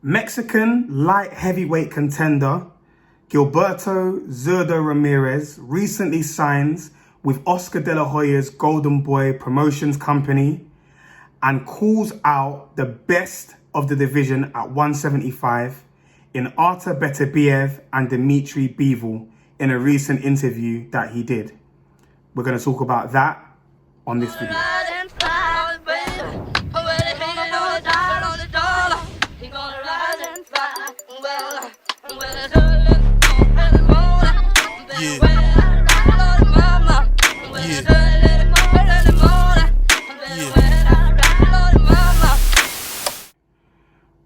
Mexican light heavyweight contender Gilberto Zurda Ramirez recently signs with Oscar de la Hoya's Goldenboy promotions company and calls out the best of the division at 175 in Artur Beterbiev and Dmitry Bivol in a recent interview that he did. We're going to talk about that on this video.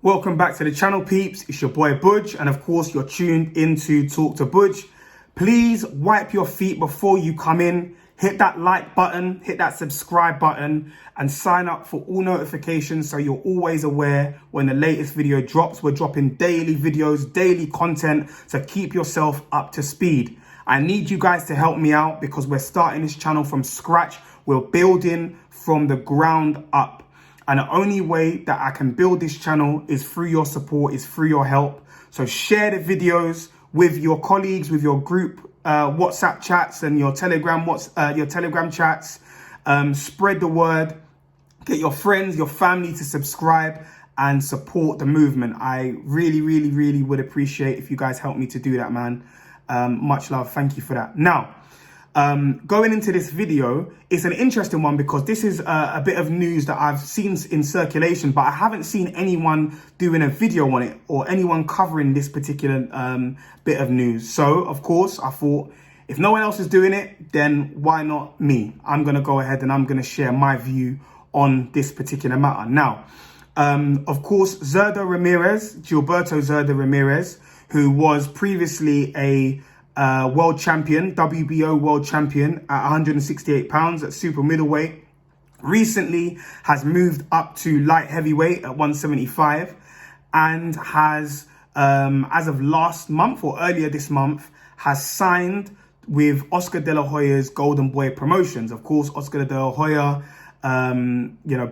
Welcome back to the channel, peeps. It's your boy Budge, and of course you're tuned into Talk to Budge. Please wipe your feet before you come in. Hit that like button, hit that subscribe button, and sign up for all notifications so you're always aware when the latest video drops. We're dropping daily videos, daily content, so keep yourself up to speed. I need you guys to help me out because we're starting this channel from scratch. We're building from the ground up. And the only way that I can build this channel is through your support, is through your help. So share the videos with your colleagues, with your group WhatsApp chats and your Telegram chats. Spread the word. Get your friends, your family to subscribe and support the movement. I really would appreciate if you guys help me to do that, man. Much love. Thank you for that. Now, going into this video, it's an interesting one because this is a bit of news that I've seen in circulation, but I haven't seen anyone doing a video on it or anyone covering this particular bit of news. So, of course, I thought if no one else is doing it, then why not me? I'm going to go ahead and I'm going to share my view on this particular matter. Now, of course, Gilberto Zurda Ramirez, who was previously a world champion, WBO world champion at 168 pounds at super middleweight, recently has moved up to light heavyweight at 175 and has, as of last month or earlier this month, has signed with Oscar de la Hoya's Goldenboy promotions. Of course, Oscar de la Hoya,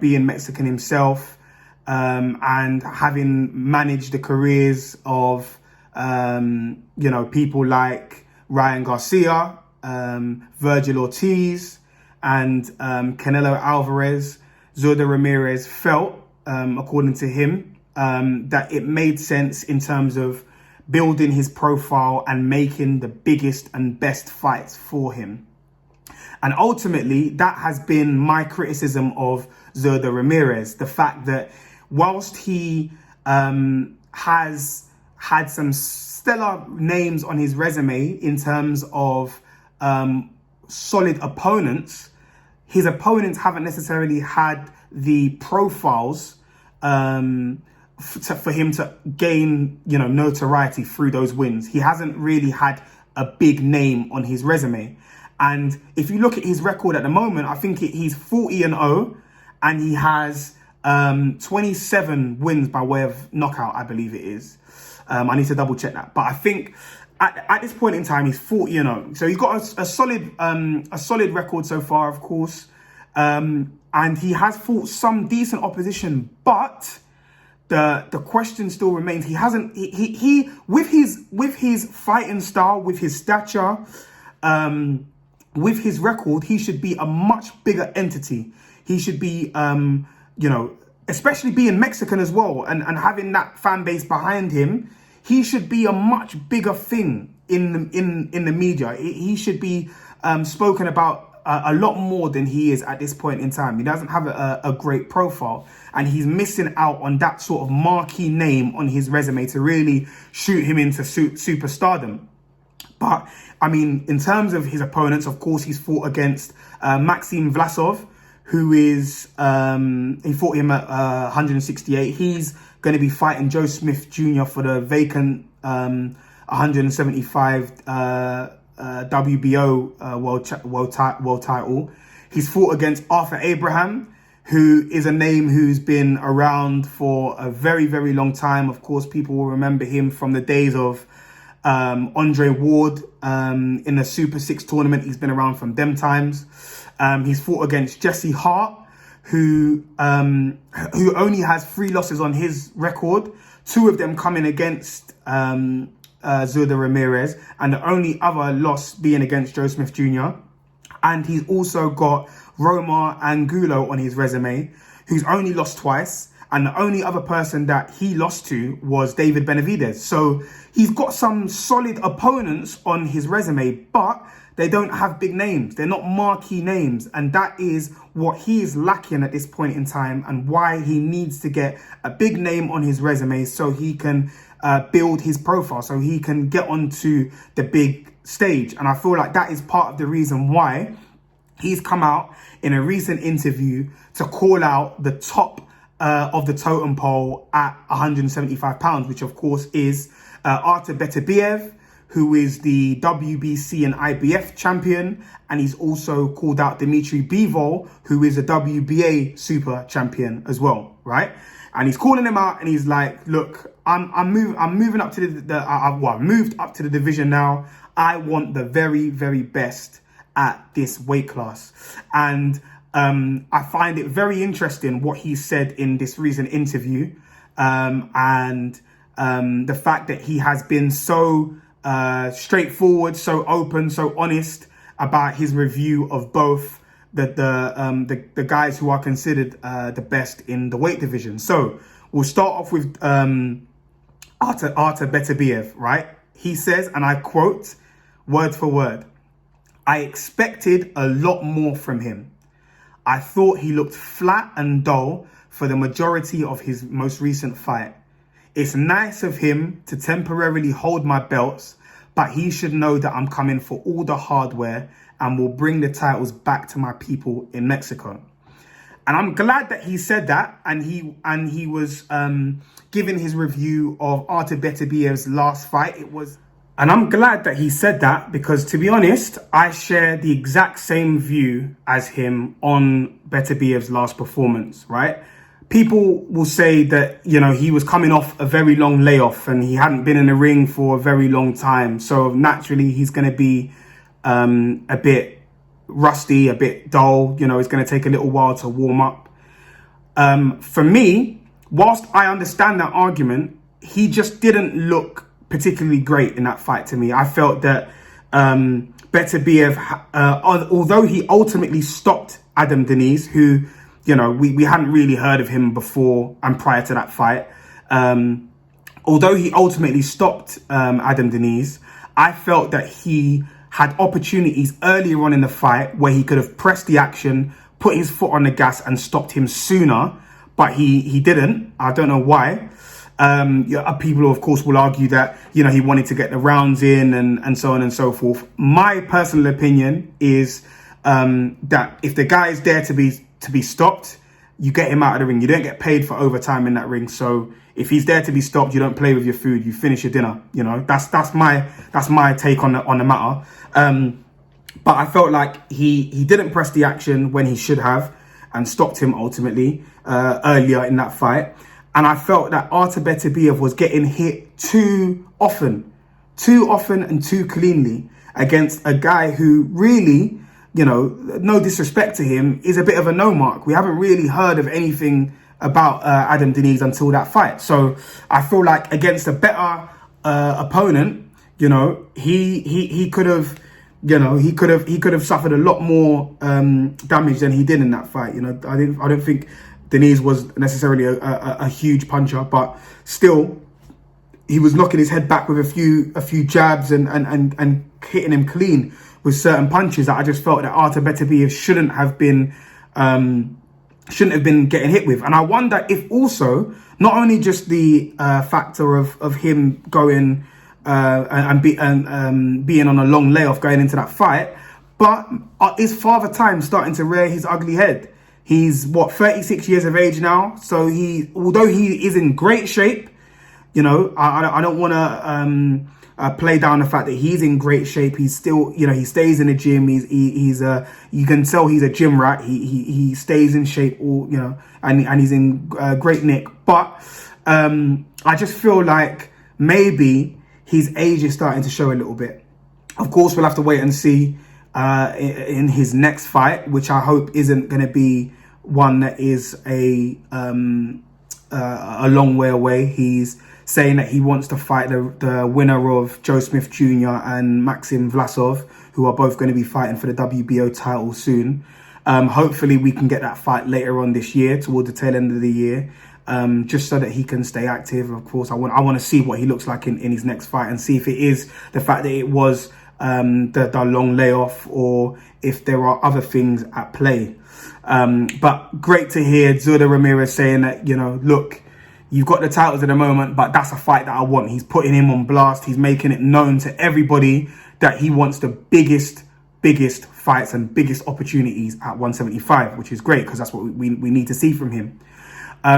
being Mexican himself, and having managed the careers of people like Ryan Garcia, Virgil Ortiz, and Canelo Alvarez. Zurda Ramirez felt, according to him, that it made sense in terms of building his profile and making the biggest and best fights for him. And ultimately, that has been my criticism of Zurda Ramirez. The fact that whilst he has had some stellar names on his resume in terms of solid opponents, his opponents haven't necessarily had the profiles for him to gain, notoriety through those wins. He hasn't really had a big name on his resume. And if you look at his record at the moment, I think he's 40-0 and he has 27 wins by way of knockout, I believe it is. I need to double check that. But I think at this point in time, he's 40-0. So he's got a solid record so far, of course. And he has fought some decent opposition, but the question still remains. He hasn't, he with his fighting style, with his stature, with his record, he should be a much bigger entity. He should be, especially being Mexican as well and having that fan base behind him, he should be a much bigger thing in the media. He should be spoken about a lot more than he is at this point in time. He doesn't have a great profile, and he's missing out on that sort of marquee name on his resume to really shoot him into superstardom. But I mean, in terms of his opponents, of course, he's fought against Maxim Vlasov, who is, he fought him at 168. He's going to be fighting Joe Smith Jr. for the vacant 175 WBO world title. He's fought against Arthur Abraham, who is a name who's been around for a very long time. Of course, people will remember him from the days of Andre Ward in the Super 6 tournament. He's been around from them times. He's fought against Jesse Hart, who only has 3 losses on his record, 2 of them coming against Zurda Ramirez, and the only other loss being against Joe Smith Jr. And he's also got Roma Angulo on his resume, who's only lost twice. And the only other person that he lost to was David Benavidez. So he's got some solid opponents on his resume, but they don't have big names. They're not marquee names. And that is what he is lacking at this point in time, and why he needs to get a big name on his resume so he can build his profile, so he can get onto the big stage. And I feel like that is part of the reason why he's come out in a recent interview to call out the top of the totem pole at 175 pounds, which of course is Artur Beterbiev, who is the WBC and IBF champion. And he's also called out Dmitry Bivol, who is a WBA super champion as well, right? And he's calling him out, and he's like, look, I'm moving up to I've moved up to the division now. I want the very, very best at this weight class. And I find it very interesting what he said in this recent interview, and the fact that he has been so straightforward, so open, so honest about his review of both the guys who are considered the best in the weight division. So we'll start off with Artur Beterbiev, right? He says, and I quote word for word, "I expected a lot more from him. I thought he looked flat and dull for the majority of his most recent fight. It's nice of him to temporarily hold my belts, but he should know that I'm coming for all the hardware and will bring the titles back to my people in Mexico." And I'm glad that he said that, and he was giving his review of Artur Beterbiev's last fight. And I'm glad that he said that, because to be honest, I share the exact same view as him on Beterbiev's last performance, right? People will say that, you know, he was coming off a very long layoff and he hadn't been in the ring for a very long time. So naturally, he's going to be a bit rusty, a bit dull. You know, it's going to take a little while to warm up. For me, whilst I understand that argument, he just didn't look particularly great in that fight to me. I felt that Beterbiev, although he ultimately stopped Adam Deniz, who, you know, we hadn't really heard of him before and prior to that fight. Although he ultimately stopped Adam Deniz, I felt that he had opportunities earlier on in the fight where he could have pressed the action, put his foot on the gas and stopped him sooner, but he didn't. I don't know why. People, of course, will argue that, you know, he wanted to get the rounds in and so on and so forth. My personal opinion is that if the guy is there to be stopped, you get him out of the ring. You don't get paid for overtime in that ring. So if he's there to be stopped, you don't play with your food. You finish your dinner. You know, that's my take on the matter. But I felt like he didn't press the action when he should have, and stopped him ultimately earlier in that fight. And I felt that Artur Beterbiev was getting hit too often and too cleanly against a guy who really, you know, no disrespect to him, is a bit of a no mark. We haven't really heard of anything about Adam Deniz until that fight. So I feel like against a better opponent, you know, he could have, you know, he could have suffered a lot more damage than he did in that fight. You know, I don't think Deniz was necessarily a huge puncher, but still, he was knocking his head back with a few jabs and hitting him clean with certain punches that I just felt that Artur Beterbiev shouldn't have been getting hit with. And I wonder if also not only just the factor of him going and being on a long layoff going into that fight, but is Father Time starting to rear his ugly head? He's 36 years of age now. So although he is in great shape, you know, I don't want to play down the fact that he's in great shape. He's still, you know, he stays in the gym. He's you can tell he's a gym rat. He stays in shape, all, you know, and he's in great nick. But I just feel like maybe his age is starting to show a little bit. Of course, we'll have to wait and see in his next fight, which I hope isn't going to be one that is a long way away. He's saying that he wants to fight the winner of Joe Smith Jr. and Maxim Vlasov, who are both going to be fighting for the WBO title soon. Hopefully we can get that fight later on this year, toward the tail end of the year, just so that he can stay active. Of course, I want to see what he looks like in his next fight, and see if it is the fact that it was the long layoff, or if there are other things at play. But great to hear Zurda Ramirez saying that, look, you've got the titles at the moment, but that's a fight that I want. He's putting him on blast. He's making it known to everybody that he wants the biggest fights and biggest opportunities at 175, which is great, because that's what we need to see from him.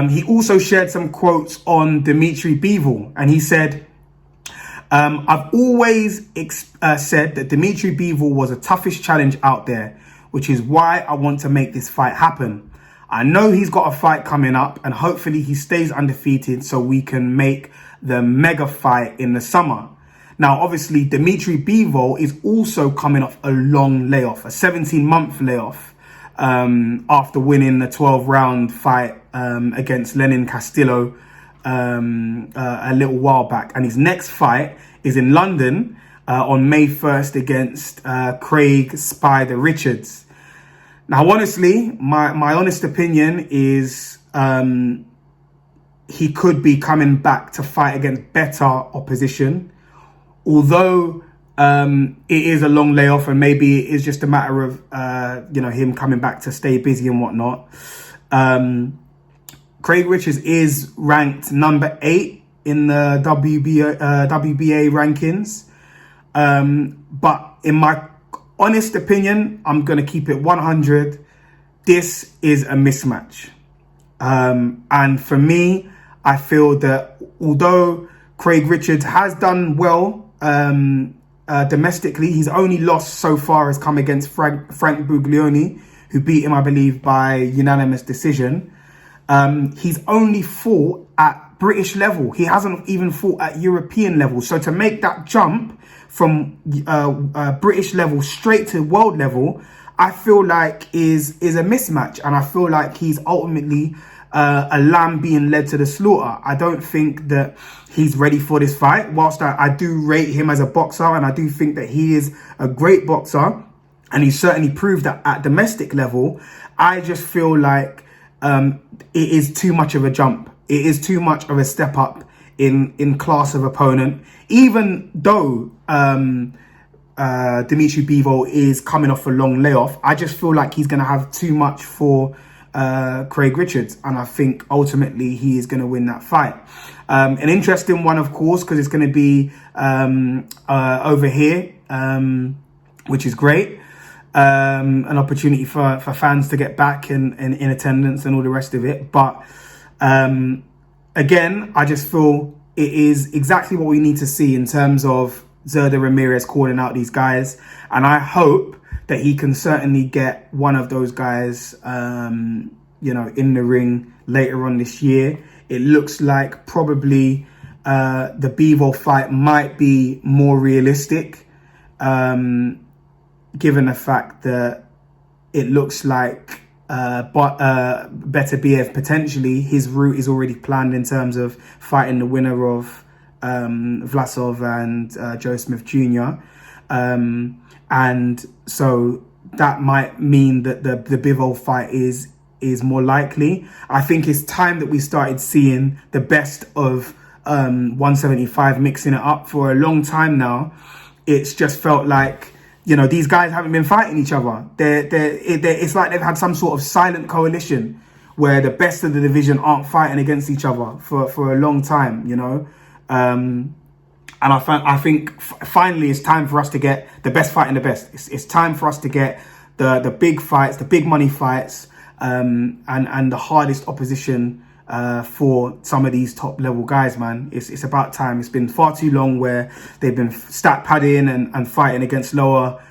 He also shared some quotes on Dmitry Bivol, and he said, I've always said that Dmitry Bivol was the toughest challenge out there, which is why I want to make this fight happen. I know he's got a fight coming up, and hopefully he stays undefeated so we can make the mega fight in the summer. Now, obviously, Dmitry Bivol is also coming off a long layoff, a 17-month layoff, after winning the 12-round fight against Lenin Castillo a little while back. And his next fight is in London on May 1st against Craig Spider Richards. Now, honestly, my honest opinion is he could be coming back to fight against better opposition. Although it is a long layoff, and maybe it is just a matter of him coming back to stay busy and whatnot. Craig Richards is ranked number 8 in the WBA rankings. But in my honest opinion, I'm going to keep it 100. This is a mismatch. And for me, I feel that although Craig Richards has done well domestically, his only loss so far has come against Frank Buglioni, who beat him, I believe, by unanimous decision. He's only fought at British level. He hasn't even fought at European level. So to make that jump from British level straight to world level, I feel like is a mismatch. And I feel like he's ultimately a lamb being led to the slaughter. I don't think that he's ready for this fight. Whilst I do rate him as a boxer, and I do think that he is a great boxer, and he certainly proved that at domestic level, I just feel like it is too much of a jump. It is too much of a step up in class of opponent, even though Dmitry Bivol is coming off a long layoff. I just feel like he's going to have too much for Craig Richards, and I think ultimately he is going to win that fight. An interesting one, of course, because it's going to be over here, which is great. An opportunity for fans to get back in attendance and all the rest of it. But again, I just feel it is exactly what we need to see in terms of Zurda Ramirez calling out these guys, and I hope that he can certainly get one of those guys, in the ring later on this year. It looks like probably the Bivol fight might be more realistic, given the fact that it looks like Beterbiev, potentially, his route is already planned in terms of fighting the winner of Vlasov and Joe Smith Jr. And so that might mean that the Bivol fight is more likely. I think it's time that we started seeing the best of 175 mixing it up. For a long time now, it's just felt like, these guys haven't been fighting each other. It's like they've had some sort of silent coalition where the best of the division aren't fighting against each other for a long time, And I think finally it's time for us to get the best fighting the best. It's time for us to get the big fights, the big money fights, and the hardest opposition for some of these top level guys, man. It's about time. It's been far too long where they've been stat padding and fighting against lower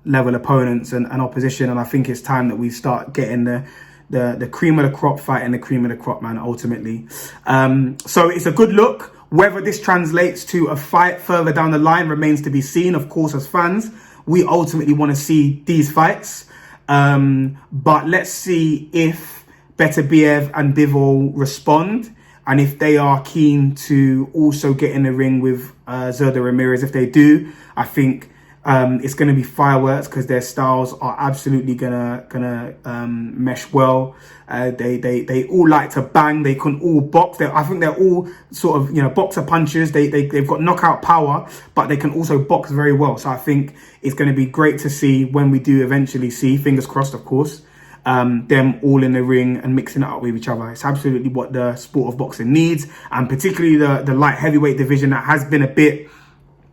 level opponents and opposition. And I think it's time that we start getting the cream of the crop fight and the cream of the crop, man, ultimately. So it's a good look. Whether this translates to a fight further down the line remains to be seen. Of course, as fans, we ultimately want to see these fights. But let's see if Beterbiev and Bivol respond, and if they are keen to also get in the ring with Zurda Ramirez. If they do, I think it's going to be fireworks, because their styles are absolutely gonna mesh well. They all like to bang. They can all box. I think they're all sort of, you know, boxer punchers. They've got knockout power, but they can also box very well. So I think it's going to be great to see when we do eventually see, fingers crossed, of course, them all in the ring and mixing it up with each other. It's absolutely what the sport of boxing needs, and particularly the light heavyweight division that has been a bit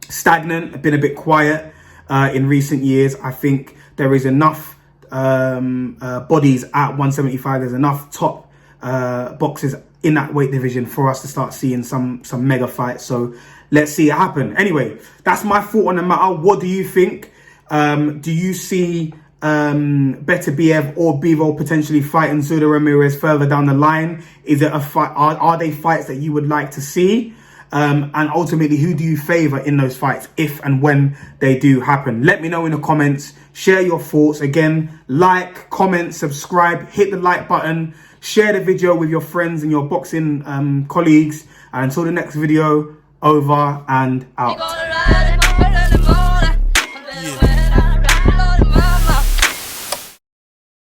stagnant, been a bit quiet in recent years. I think there is enough bodies at 175. There's enough top boxers in that weight division for us to start seeing some mega fights. So let's see it happen. Anyway, that's my thought on the matter. What do you think? Do you see Beterbiev or Bivol potentially fighting Zurda Ramirez further down the line? Is it a fight? Are they fights that you would like to see? And ultimately, who do you favor in those fights if and when they do happen? Let me know in the comments. Share your thoughts. Again, like, comment, subscribe, hit the like button, share the video with your friends and your boxing colleagues. And until the next video, over and out.